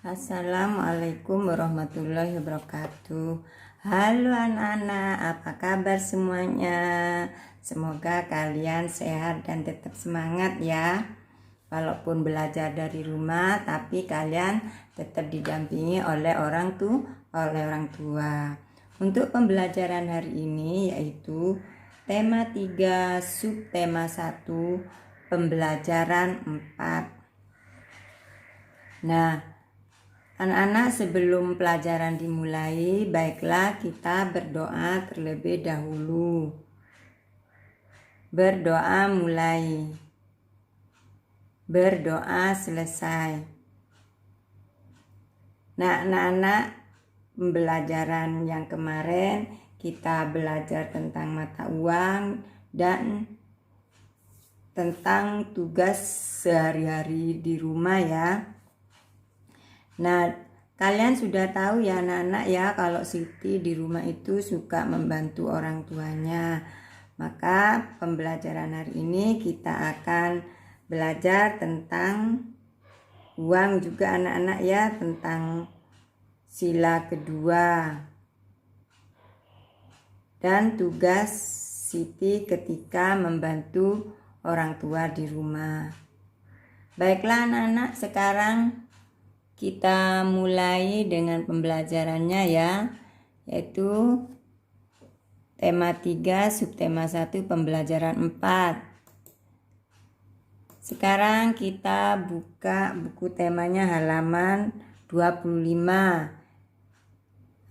Assalamualaikum warahmatullahi wabarakatuh. Halo anak-anak, apa kabar semuanya? Semoga kalian sehat dan tetap semangat ya. Walaupun belajar dari rumah, tapi kalian tetap didampingi oleh orang tua. Untuk pembelajaran hari ini yaitu tema 3, subtema 1, pembelajaran 4. Nah, anak-anak, sebelum pelajaran dimulai, baiklah kita berdoa terlebih dahulu. Berdoa mulai. Berdoa selesai. Nah, anak-anak, pembelajaran yang kemarin kita belajar tentang mata uang dan tentang tugas sehari-hari di rumah ya. Nah, kalian sudah tahu ya anak-anak ya, kalau Siti di rumah itu suka membantu orang tuanya. Maka pembelajaran hari ini kita akan belajar tentang uang juga anak-anak ya, tentang sila kedua dan tugas Siti ketika membantu orang tua di rumah. Baiklah anak-anak, sekarang kita mulai dengan pembelajarannya ya, yaitu tema 3, subtema 1, pembelajaran 4. Sekarang kita buka buku temanya halaman 25.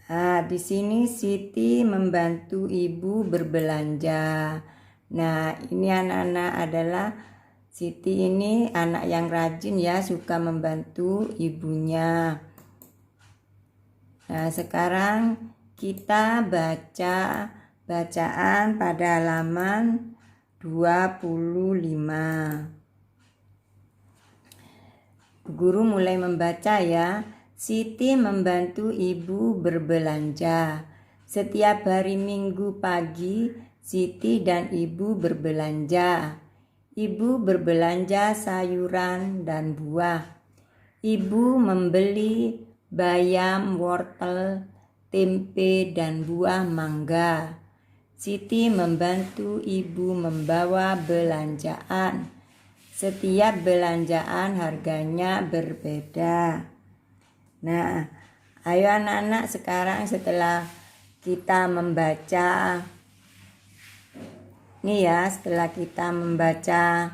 Nah, di sini Siti membantu ibu berbelanja. Nah, ini anak-anak adalah Siti ini anak yang rajin ya, suka membantu ibunya. Nah, sekarang kita baca bacaan pada halaman 25. Guru mulai membaca ya. Siti membantu ibu berbelanja. Setiap hari Minggu pagi, Siti dan ibu berbelanja. Ibu berbelanja sayuran dan buah. Ibu membeli bayam, wortel, tempe, dan buah mangga. Siti membantu ibu membawa belanjaan. Setiap belanjaan harganya berbeda. Nah, ayo anak-anak, sekarang setelah kita membaca nih ya, setelah kita membaca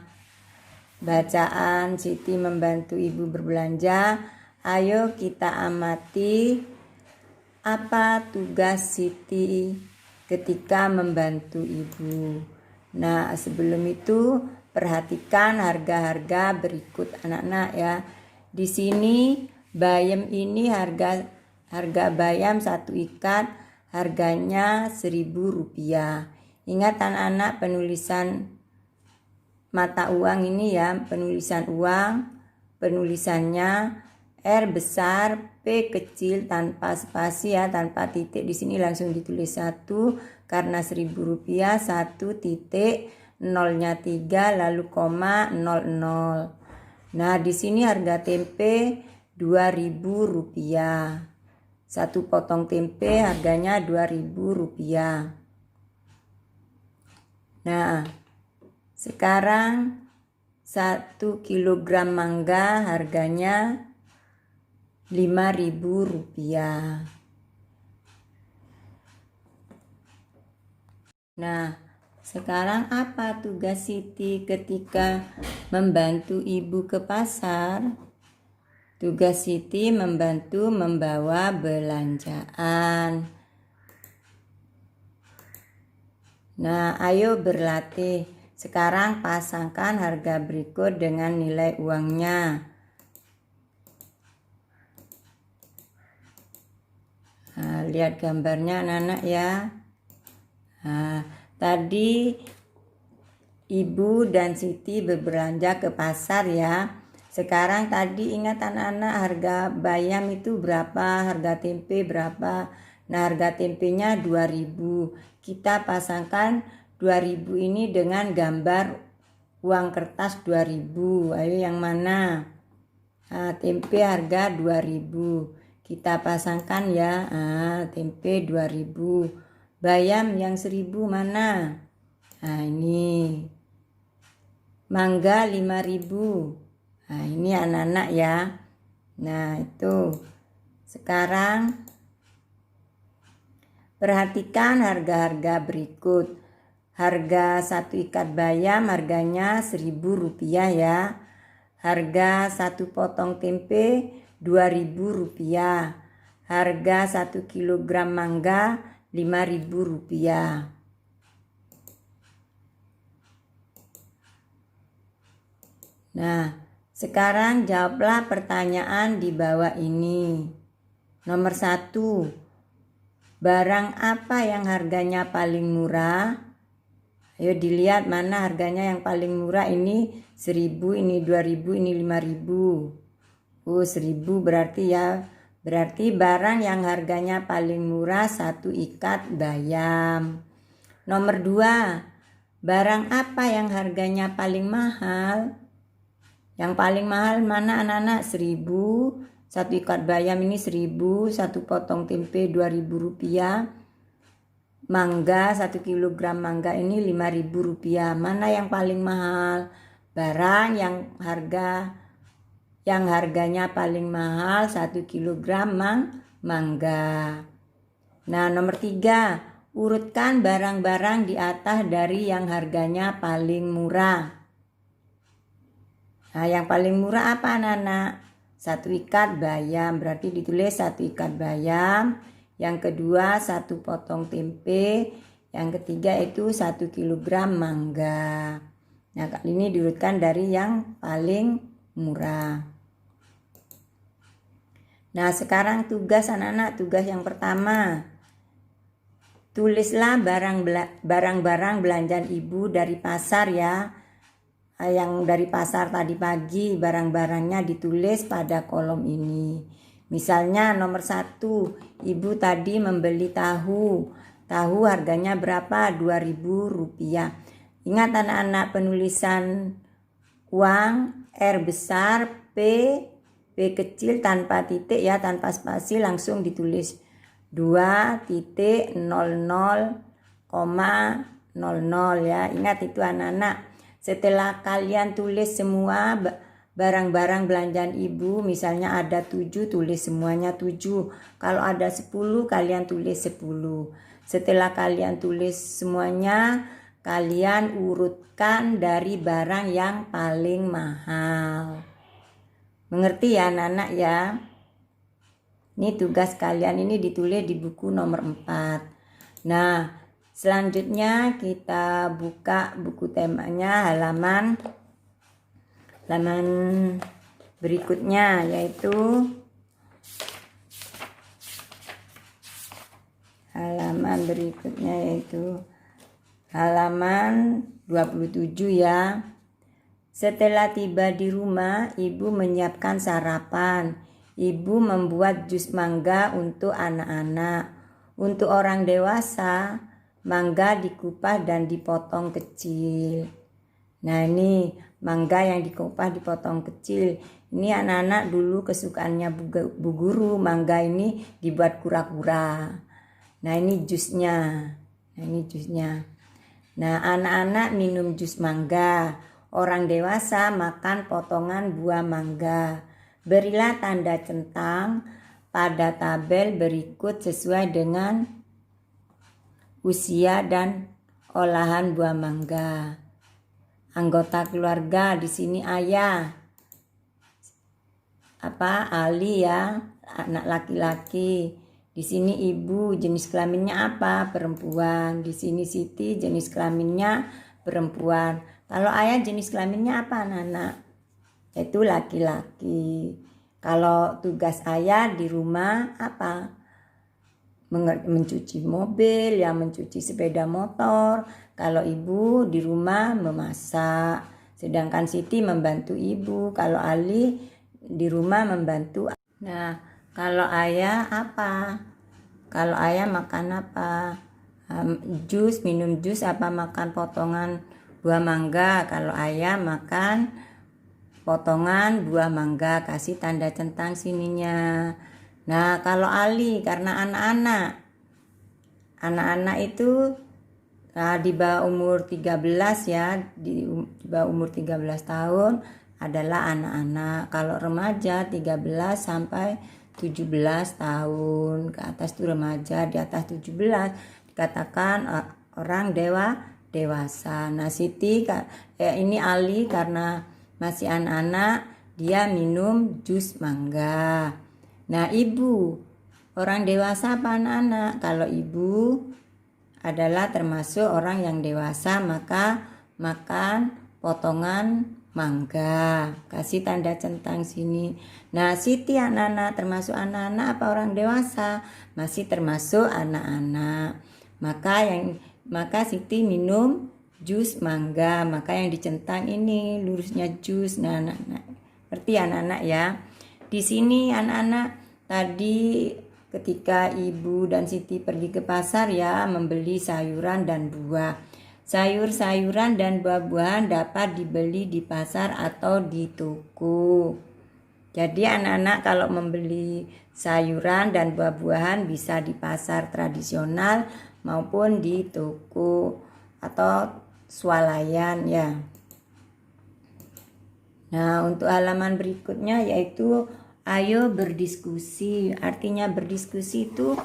bacaan Siti membantu ibu berbelanja, ayo kita amati apa tugas Siti ketika membantu ibu. Nah, sebelum itu perhatikan harga-harga berikut anak-anak ya. Di sini bayam ini harga bayam 1 ikat harganya Rp1.000. Ingat anak-anak, penulisan mata uang ini ya, penulisan uang, penulisannya R besar, P kecil tanpa spasi ya, tanpa titik. Di sini langsung ditulis 1 karena Rp1.000, 1 titik, nolnya 3, lalu koma 00. Nah, di sini harga tempe Rp2.000. 1 potong tempe harganya Rp2.000. Nah, sekarang 1 kilogram mangga harganya Rp5.000. Nah, sekarang apa tugas Siti ketika membantu ibu ke pasar? Tugas Siti membantu membawa belanjaan. Nah, ayo berlatih. Sekarang pasangkan harga berikut dengan nilai uangnya. Nah, lihat gambarnya anak-anak ya. Nah, tadi ibu dan Siti berbelanja ke pasar ya. Sekarang tadi ingat anak-anak, harga bayam itu berapa, harga tempe berapa. Nah, harga tempenya Rp2.000. Kita pasangkan Rp2.000 ini dengan gambar uang kertas Rp2.000. Ayo yang mana? Tempe harga 2.000. Kita pasangkan ya. Tempe 2.000. Bayam yang 1.000 mana? Ini. Mangga 5.000. Ini anak-anak ya. Nah, itu. Sekarang perhatikan harga-harga berikut. Harga 1 ikat bayam harganya Rp1.000 ya. Harga 1 potong tempe Rp2.000. Harga 1 kilogram mangga Rp5.000. Nah, sekarang jawablah pertanyaan di bawah ini. Nomor 1. Barang apa yang harganya paling murah? Ayo dilihat mana harganya yang paling murah. Ini 1.000, ini 2.000, ini 5.000. 1.000 berarti ya. Berarti barang yang harganya paling murah 1 ikat bayam. Nomor 2. Barang apa yang harganya paling mahal? Yang paling mahal mana anak-anak? 1.000. 1 ikat bayam ini 1.000. 1 potong tempe Rp2.000. Mangga 1 kilogram mangga ini Rp5.000. Mana yang paling mahal? Barang yang harganya paling mahal 1 kilogram mangga. Nah, nomor 3. Urutkan barang-barang di atas dari yang harganya paling murah. Nah, yang paling murah apa anak-anak? 1 ikat bayam, berarti ditulis 1 ikat bayam. Yang kedua 1 potong tempe. Yang ketiga itu 1 kilogram mangga. Nah, kali ini diurutkan dari yang paling murah. Nah, sekarang tugas anak-anak, tugas yang pertama. Tulislah barang-barang belanjaan ibu dari pasar ya. Yang dari pasar tadi pagi, barang-barangnya ditulis pada kolom ini. Misalnya nomor 1, ibu tadi membeli tahu. Tahu harganya berapa? Rp2.000. Ingat anak-anak, penulisan uang R besar, P kecil tanpa titik ya, tanpa spasi, langsung ditulis 2.00,00 ya. Ingat itu anak-anak. Setelah kalian tulis semua barang-barang belanjaan ibu, misalnya ada 7, tulis semuanya 7. Kalau ada 10, kalian tulis 10. Setelah kalian tulis semuanya, kalian urutkan dari barang yang paling mahal. Mengerti ya anak-anak ya? Ini tugas kalian, ini ditulis di buku nomor 4. Nah, selanjutnya kita buka buku temanya halaman berikutnya, yaitu halaman 27 ya. Setelah tiba di rumah, ibu menyiapkan sarapan. Ibu membuat jus mangga untuk anak-anak. Untuk orang dewasa, mangga dikupas dan dipotong kecil. Nah, ini mangga yang dikupas dipotong kecil. Ini anak-anak dulu kesukaannya Bu Guru, mangga ini dibuat kura-kura. Nah, ini jusnya. Nah, anak-anak minum jus mangga. Orang dewasa makan potongan buah mangga. Berilah tanda centang pada tabel berikut sesuai dengan usia dan olahan buah mangga. Anggota keluarga di sini ayah, Ali ya, anak laki-laki. Di sini ibu, jenis kelaminnya apa? Perempuan. Di sini Siti, jenis kelaminnya perempuan. Kalau ayah jenis kelaminnya apa anak-anak? Itu laki-laki. Kalau tugas ayah di rumah apa? Mencuci mobil, ya mencuci sepeda motor. Kalau ibu di rumah memasak. Sedangkan Siti membantu ibu. Kalau Ali di rumah membantu. Nah, kalau ayah apa? Kalau ayah makan apa? Jus, minum jus apa makan potongan buah mangga? Kalau ayah makan potongan buah mangga, kasih tanda centang sininya. Nah, kalau Ali karena anak-anak itu di bawah umur 13 ya, di bawah umur 13 tahun adalah anak-anak. Kalau remaja 13 sampai 17 tahun, ke atas itu remaja, di atas 17 dikatakan orang dewasa. Nah, Siti ini Ali karena masih anak-anak, dia minum jus mangga. Nah, ibu orang dewasa apa anak-anak? Kalau ibu adalah termasuk orang yang dewasa, maka makan potongan mangga, kasih tanda centang sini. Nah, Siti anak-anak termasuk anak-anak apa orang dewasa? Masih termasuk anak-anak. Maka Siti minum jus mangga, maka yang dicentang ini lurusnya jus. Nah, anak-anak ngerti anak-anak ya. Di sini anak-anak tadi ketika ibu dan Siti pergi ke pasar ya, membeli sayuran dan buah. Sayur-sayuran dan buah-buahan dapat dibeli di pasar atau di toko. Jadi anak-anak kalau membeli sayuran dan buah-buahan bisa di pasar tradisional maupun di toko atau swalayan ya. Nah, untuk halaman berikutnya yaitu ayo berdiskusi. Artinya berdiskusi itu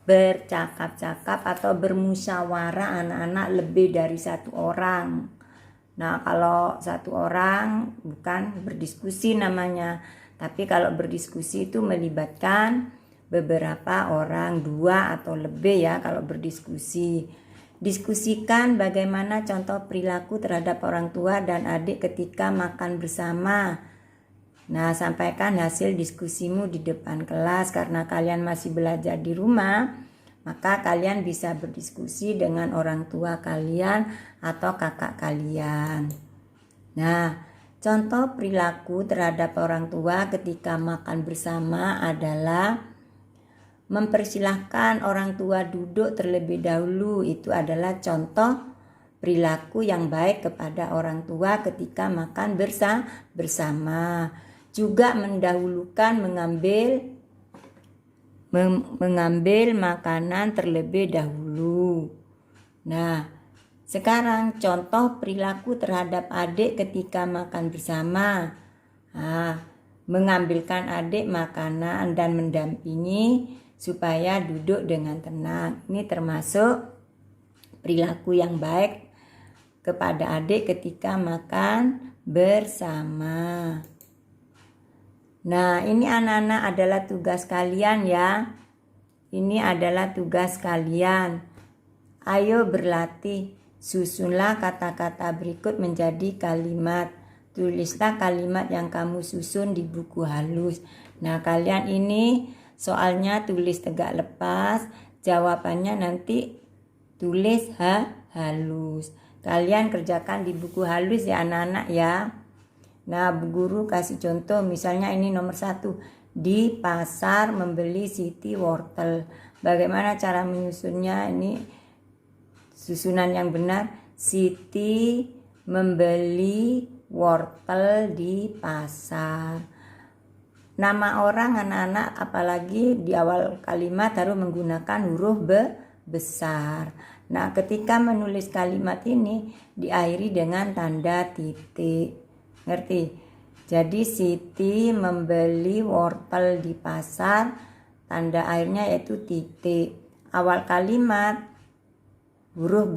bercakap-cakap atau bermusyawarah anak-anak lebih dari satu orang. Nah, kalau satu orang bukan berdiskusi namanya, tapi kalau berdiskusi itu melibatkan beberapa orang, 2 atau lebih ya kalau berdiskusi. Diskusikan bagaimana contoh perilaku terhadap orang tua dan adik ketika makan bersama. Nah, sampaikan hasil diskusimu di depan kelas. Karena kalian masih belajar di rumah, maka kalian bisa berdiskusi dengan orang tua kalian atau kakak kalian. Nah, contoh perilaku terhadap orang tua ketika makan bersama adalah mempersilahkan orang tua duduk terlebih dahulu. Itu adalah contoh perilaku yang baik kepada orang tua ketika makan bersama. Juga mendahulukan mengambil makanan terlebih dahulu. Nah, sekarang contoh perilaku terhadap adik ketika makan bersama. Mengambilkan adik makanan dan mendampingi supaya duduk dengan tenang. Ini termasuk perilaku yang baik kepada adik ketika makan bersama. Nah, ini anak-anak adalah tugas kalian ya. Ini adalah tugas kalian. Ayo berlatih. Susunlah kata-kata berikut menjadi kalimat. Tulislah kalimat yang kamu susun di buku halus. Nah, kalian ini soalnya tulis tegak lepas, jawabannya nanti tulis halus. Kalian kerjakan di buku halus ya anak-anak ya. Nah, Bu Guru kasih contoh, misalnya ini nomor 1. Di pasar membeli Siti wortel. Bagaimana cara menyusunnya? Ini susunan yang benar. Siti membeli wortel di pasar. Nama orang anak-anak apalagi di awal kalimat harus menggunakan huruf besar. Nah, ketika menulis kalimat ini diakhiri dengan tanda titik. Ngerti? Jadi Siti membeli wortel di pasar, tanda akhirnya yaitu titik. Awal kalimat huruf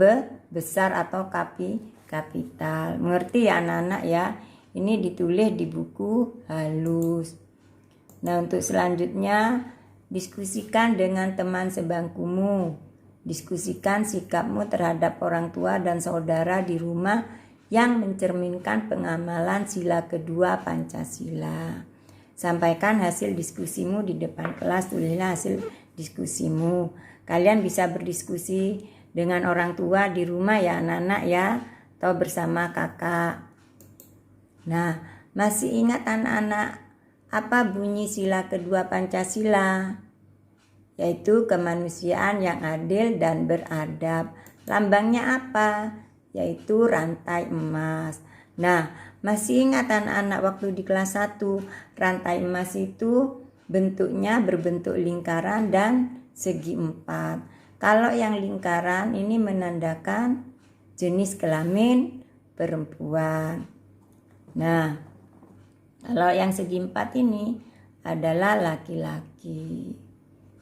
besar atau kapital. Mengerti ya anak-anak ya? Ini ditulis di buku halus. Nah, untuk selanjutnya diskusikan dengan teman sebangkumu. Diskusikan sikapmu terhadap orang tua dan saudara di rumah yang mencerminkan pengamalan sila kedua Pancasila. Sampaikan hasil diskusimu di depan kelas, tulislah hasil diskusimu. Kalian bisa berdiskusi dengan orang tua di rumah ya anak-anak ya, atau bersama kakak. Nah, masih ingat anak-anak apa bunyi sila kedua Pancasila? Yaitu kemanusiaan yang adil dan beradab. Lambangnya apa? Yaitu rantai emas. Nah, masih ingat anak-anak waktu di kelas 1, rantai emas itu bentuknya berbentuk lingkaran dan segi 4. Kalau yang lingkaran ini menandakan jenis kelamin perempuan. Nah, kalau yang segi 4 ini adalah laki-laki.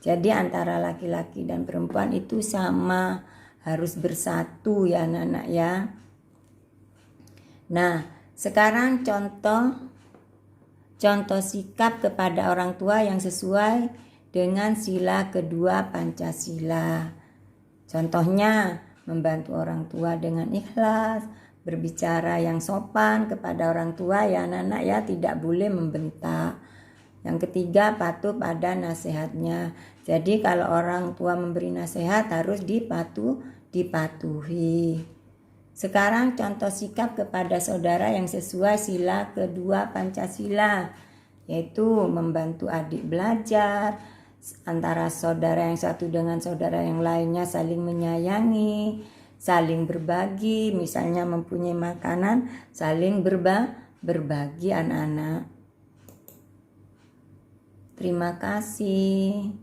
Jadi antara laki-laki dan perempuan itu sama, harus bersatu ya anak-anak ya. Nah, sekarang contoh sikap kepada orang tua yang sesuai dengan sila kedua Pancasila. Contohnya, membantu orang tua dengan ikhlas, berbicara yang sopan kepada orang tua ya anak-anak ya, tidak boleh membentak. Yang ketiga, patuh pada nasihatnya. Jadi kalau orang tua memberi nasihat harus dipatuhi. Sekarang contoh sikap kepada saudara yang sesuai sila kedua Pancasila, yaitu membantu adik belajar, antara saudara yang satu dengan saudara yang lainnya saling menyayangi, saling berbagi, misalnya mempunyai makanan, saling berbagi anak-anak. Terima kasih.